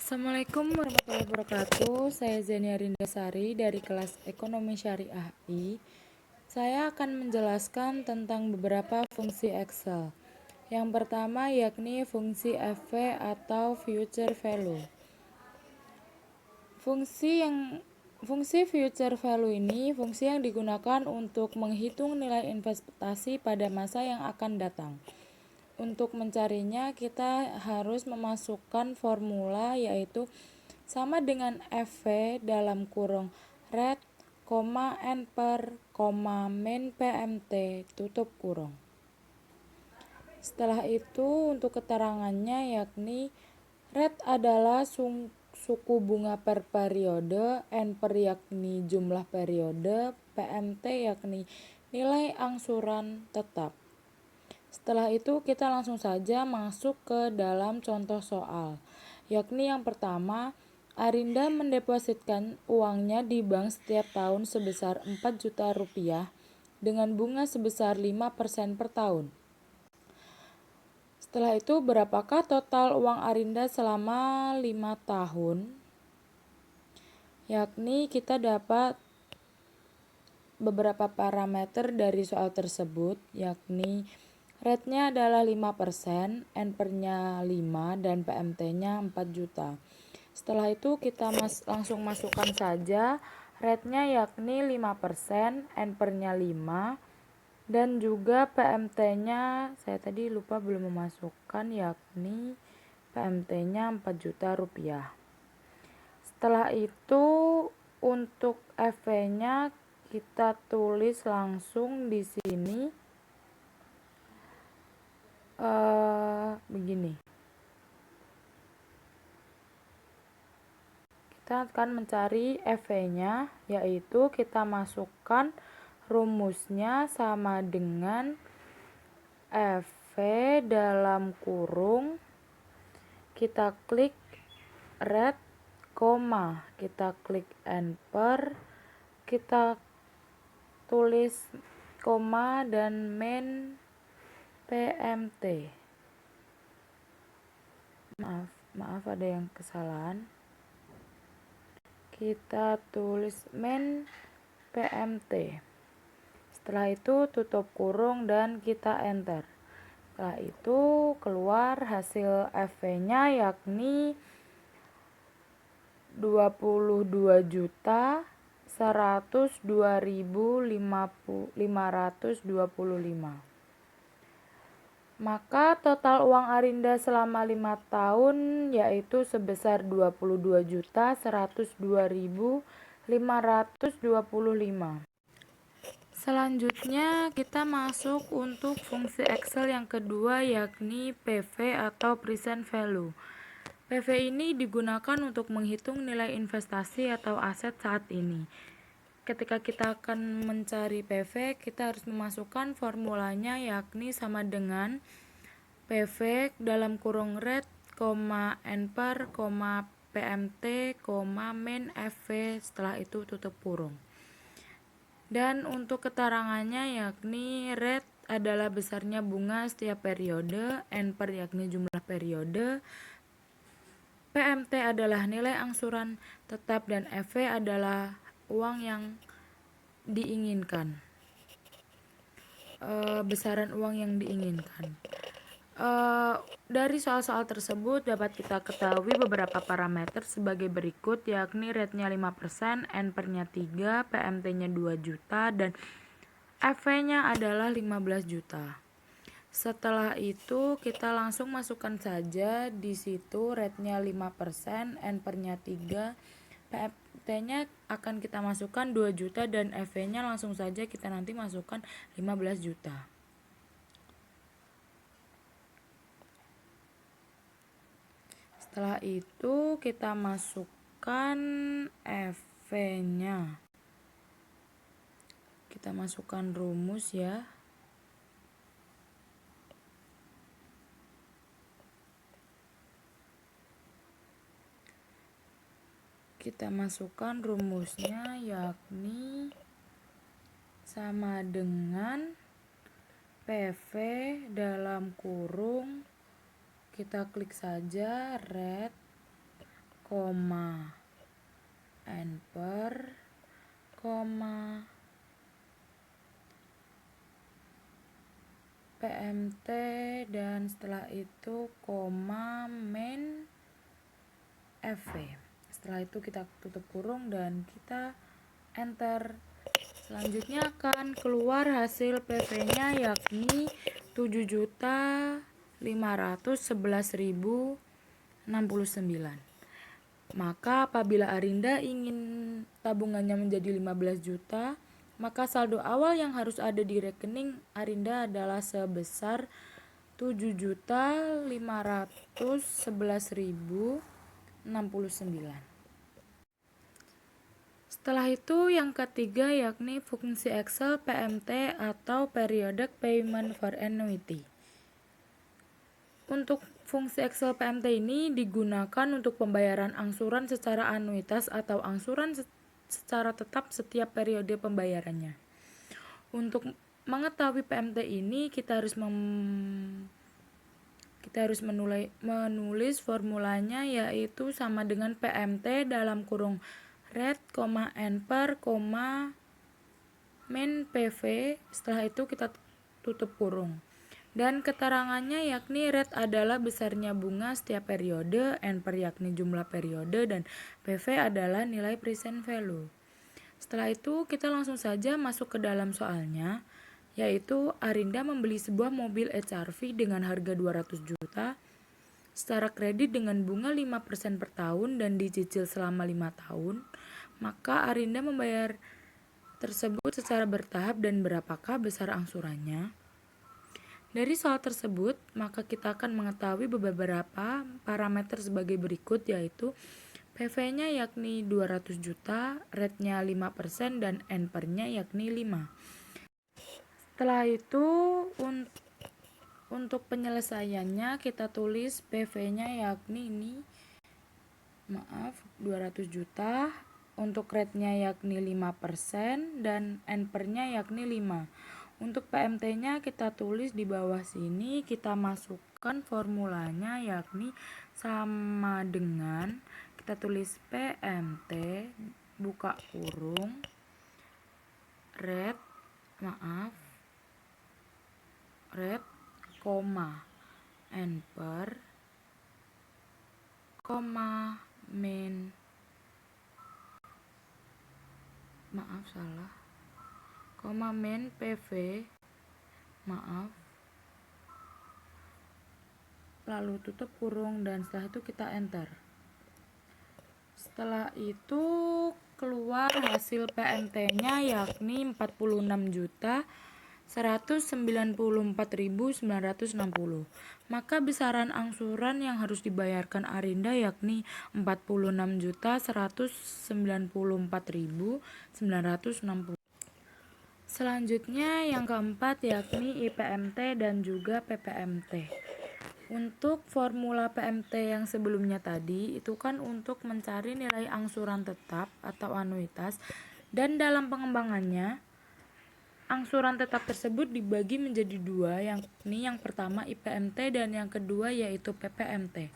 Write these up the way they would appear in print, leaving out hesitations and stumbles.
Assalamualaikum warahmatullahi wabarakatuh. Saya Zenia Rindasari dari kelas Ekonomi Syariah I. Saya akan menjelaskan tentang beberapa fungsi Excel. Yang pertama yakni fungsi FV atau Future Value. Fungsi Future Value ini fungsi yang digunakan untuk menghitung nilai investasi pada masa yang akan datang. Untuk mencarinya, kita harus memasukkan formula yaitu sama dengan FV dalam kurung rate, N per, min PMT, tutup kurung. Setelah itu, untuk keterangannya yakni rate adalah suku bunga per periode, N per yakni jumlah periode, PMT yakni nilai angsuran tetap. Setelah itu kita langsung saja masuk ke dalam contoh soal, yakni yang pertama, Arinda mendepositkan uangnya di bank setiap tahun sebesar 4 juta rupiah dengan bunga sebesar 5% per tahun. Setelah itu berapakah total uang Arinda selama 5 tahun? Yakni kita dapat beberapa parameter dari soal tersebut, yakni rate-nya adalah 5%, N per-nya 5, dan PMT-nya 4 juta. Setelah itu kita langsung masukkan saja rate-nya yakni 5%, N per-nya 5, dan juga PMT-nya, saya tadi lupa belum memasukkan, yakni PMT-nya 4 juta rupiah. Setelah itu untuk FV-nya kita tulis langsung di sini begini. Kita akan mencari FV-nya, yaitu kita masukkan rumusnya sama dengan FV dalam kurung, kita klik rate, kita klik N per, kita tulis koma dan min PMT. Maaf ada yang kesalahan. Kita tulis min PMT. Setelah itu tutup kurung dan kita enter. Setelah itu keluar hasil FV-nya yakni 22.102.525. Maka total uang Arinda selama 5 tahun yaitu sebesar 22.102.525. Selanjutnya kita masuk untuk fungsi Excel yang kedua yakni PV atau Present Value. PV ini digunakan untuk menghitung nilai investasi atau aset saat ini. Ketika kita akan mencari PV, kita harus memasukkan formulanya yakni sama dengan PV dalam kurung rate, N per, PMT, min FV, setelah itu tutup kurung. Dan untuk keterangannya yakni rate adalah besarnya bunga setiap periode, N per yakni jumlah periode, PMT adalah nilai angsuran tetap, dan FV adalah uang yang diinginkan, besaran uang yang diinginkan. Dari soal-soal tersebut dapat kita ketahui beberapa parameter sebagai berikut, yakni rate-nya 5%, N per-nya 3, PMT-nya 2 juta, dan FV-nya adalah 15 juta. Setelah itu kita langsung masukkan saja di situ rate-nya 5%, N per-nya 3, PMT-nya akan kita masukkan 2 juta, dan FV-nya langsung saja kita nanti masukkan 15 juta. Setelah itu kita masukkan FV-nya. Kita masukkan rumus ya. Kita masukkan rumusnya yakni sama dengan PV dalam kurung, kita klik saja rate, koma N per, koma PMT, dan setelah itu koma main FV. Setelah itu kita tutup kurung dan kita enter. Selanjutnya akan keluar hasil PV-nya yakni 7.511.069. Maka apabila Arinda ingin tabungannya menjadi 15 juta, maka saldo awal yang harus ada di rekening Arinda adalah sebesar 7.511.069. Setelah itu yang ketiga yakni fungsi Excel PMT atau Periodic Payment for Annuity. Untuk fungsi Excel PMT ini digunakan untuk pembayaran angsuran secara anuitas atau angsuran secara tetap setiap periode pembayarannya. Untuk mengetahui PMT ini kita harus menulis formulanya, yaitu sama dengan PMT dalam kurung rate, N per, min PV. Setelah itu kita tutup kurung. Dan keterangannya yakni rate adalah besarnya bunga setiap periode, N per yakni jumlah periode, dan PV adalah nilai present value. Setelah itu kita langsung saja masuk ke dalam soalnya, yaitu Arinda membeli sebuah mobil HR-V dengan harga 200 juta secara kredit dengan bunga 5% per tahun dan dicicil selama 5 tahun. Maka Arinda membayar tersebut secara bertahap dan berapakah besar angsurannya? Dari soal tersebut, maka kita akan mengetahui beberapa parameter sebagai berikut, yaitu PV-nya yakni 200 juta, rate-nya 5%, dan N per-nya yakni 5. Setelah itu, untuk penyelesaiannya kita tulis PV-nya yakni 200 juta, untuk rate-nya yakni 5%, dan N per-nya yakni 5. Untuk PMT-nya kita tulis di bawah sini, kita masukkan formulanya yakni sama dengan, kita tulis PMT buka kurung rate, N per, min min PV, lalu tutup kurung, dan setelah itu kita enter. Setelah itu keluar hasil PMT-nya yakni 46.194.960. Maka besaran angsuran yang harus dibayarkan Arinda yakni 46.194.960. Selanjutnya yang keempat yakni IPMT dan juga PPMT. Untuk formula PMT yang sebelumnya tadi itu kan untuk mencari nilai angsuran tetap atau anuitas, dan dalam pengembangannya angsuran tetap tersebut dibagi menjadi dua, yakni yang pertama IPMT dan yang kedua yaitu PPMT.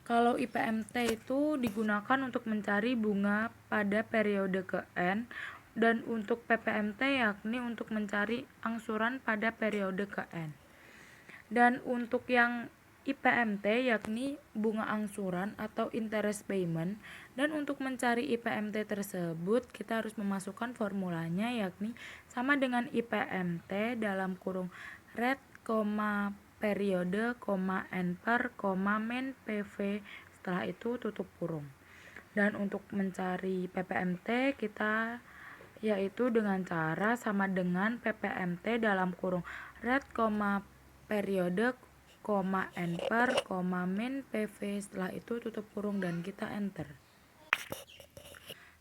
Kalau IPMT itu digunakan untuk mencari bunga pada periode ke N, dan untuk PPMT yakni untuk mencari angsuran pada periode ke N. Dan untuk yang IPMT yakni bunga angsuran atau interest payment, dan untuk mencari IPMT tersebut kita harus memasukkan formulanya yakni sama dengan IPMT dalam kurung rate, periode, N per, min PV. Setelah itu tutup kurung. Dan untuk mencari PPMT kita yaitu dengan cara sama dengan PPMT dalam kurung rate, periode, N per, min PV. Setelah itu tutup kurung dan kita enter.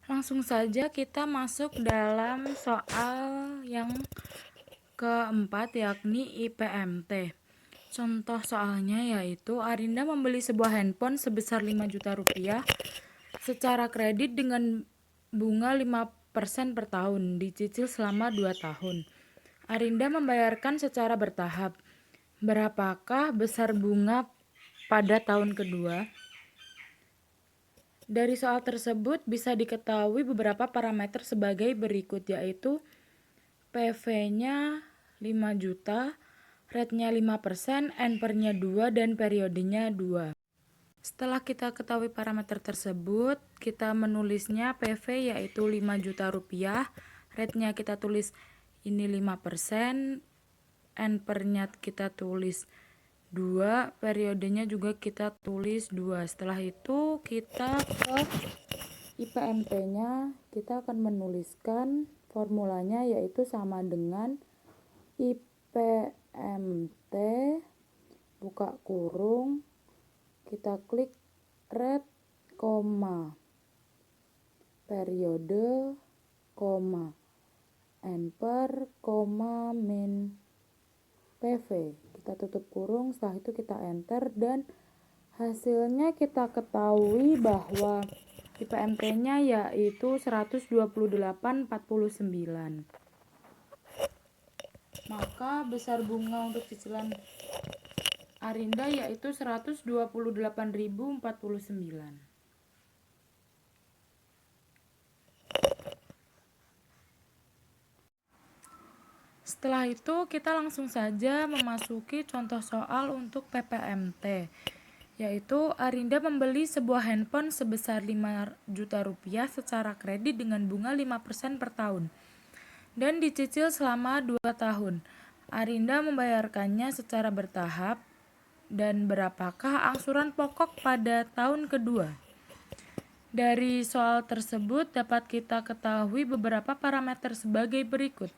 Langsung saja kita masuk dalam soal yang keempat yakni IPMT. Contoh soalnya yaitu Arinda membeli sebuah handphone sebesar 5 juta rupiah secara kredit dengan bunga 5% per tahun, dicicil selama 2 tahun. Arinda membayarkan secara bertahap. Berapakah besar bunga pada tahun kedua? Dari soal tersebut bisa diketahui beberapa parameter sebagai berikut, yaitu PV-nya 5 juta, rate-nya 5%, N/nya 2, dan periodenya 2. Setelah kita ketahui parameter tersebut, kita menulisnya PV yaitu 5 juta rupiah, rate-nya kita tulis ini 5%, N/nya kita tulis 2, periodenya juga kita tulis 2. Setelah itu kita ke IPMT-nya, kita akan menuliskan formulanya yaitu sama dengan IPMT buka kurung, kita klik rate, periode, N/, min PV. Kita tutup kurung, setelah itu kita enter dan hasilnya kita ketahui bahwa IPMT-nya yaitu 128,49. Maka besar bunga untuk cicilan Arinda yaitu 128.049. Setelah itu kita langsung saja memasuki contoh soal untuk PPMT, yaitu Arinda membeli sebuah handphone sebesar 5 juta rupiah secara kredit dengan bunga 5% per tahun dan dicicil selama 2 tahun. Arinda membayarkannya secara bertahap, dan berapakah angsuran pokok pada tahun kedua? Dari soal tersebut dapat kita ketahui beberapa parameter sebagai berikut.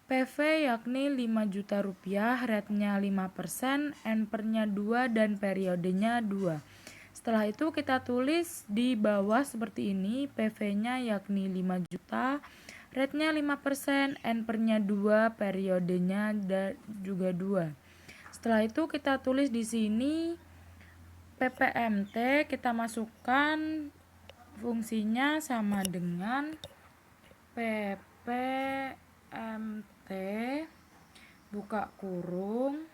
PV yakni 5 juta rupiah, rate-nya 5%, N/nya 2, dan periodenya 2. Setelah itu kita tulis di bawah seperti ini, PV-nya yakni 5 juta, rate-nya 5%, N/nya 2, periodenya juga 2. Setelah itu kita tulis di sini PPMT, kita masukkan fungsinya sama dengan PPMT buka kurung,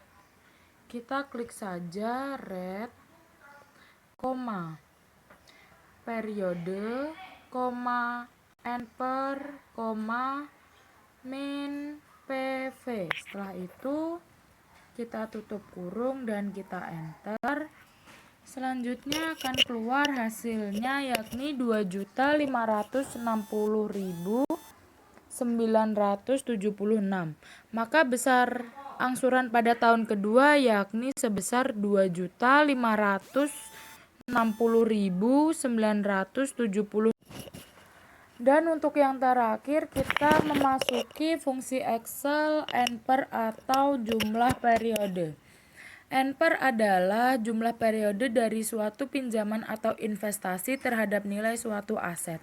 kita klik saja rate, periode, N/, min PV. Setelah itu kita tutup kurung dan kita enter. Selanjutnya akan keluar hasilnya yakni 2.560.976. Maka besar angsuran pada tahun kedua yakni sebesar 2.560.970. Dan untuk yang terakhir kita memasuki fungsi Excel N/, atau jumlah periode. N/, adalah jumlah periode dari suatu pinjaman atau investasi terhadap nilai suatu aset.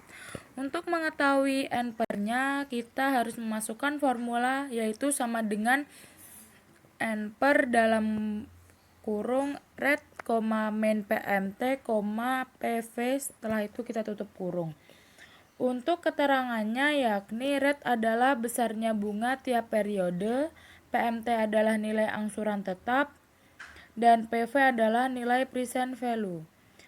Untuk mengetahui N/-nya kita harus memasukkan formula yaitu sama dengan N/, dalam kurung rate, min PMT, PV. Setelah itu kita tutup kurung. Untuk keterangannya yakni rate adalah besarnya bunga tiap periode, PMT adalah nilai angsuran tetap, dan PV adalah nilai present value.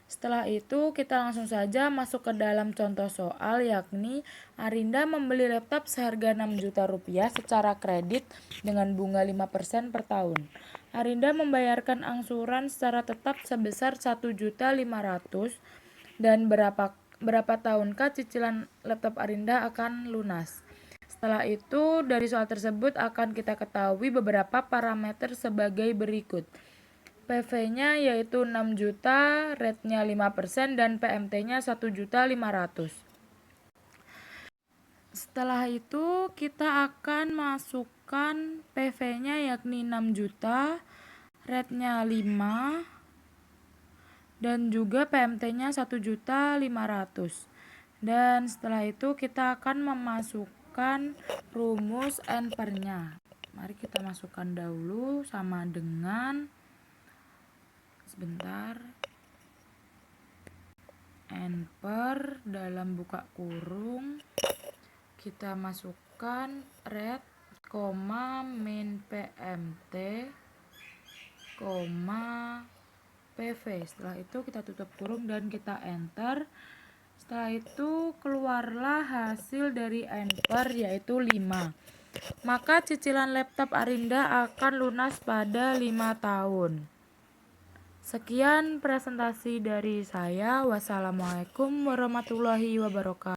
Setelah itu kita langsung saja masuk ke dalam contoh soal, yakni Arinda membeli laptop seharga 6 juta rupiah secara kredit dengan bunga 5% per tahun. Arinda membayarkan angsuran secara tetap sebesar 1.500.000 dan berapa tahunkah cicilan laptop Arinda akan lunas? Setelah itu, dari soal tersebut akan kita ketahui beberapa parameter sebagai berikut. PV-nya yaitu 6 juta, rate-nya 5%, dan PMT-nya 1.500.000. Setelah itu, kita akan masukkan PV-nya yakni 6 juta, rate-nya 5, dan juga PMT-nya 1.500.000. Dan setelah itu kita akan memasukkan rumus N/nya. Mari kita masukkan dahulu sama dengan N/, dalam buka kurung, kita masukkan rate, min PMT, PV. Setelah itu kita tutup kurung dan kita enter. Setelah itu keluarlah hasil dari enter yaitu 5. Maka cicilan laptop Arinda akan lunas pada 5 tahun. Sekian presentasi dari saya. Wassalamualaikum warahmatullahi wabarakatuh.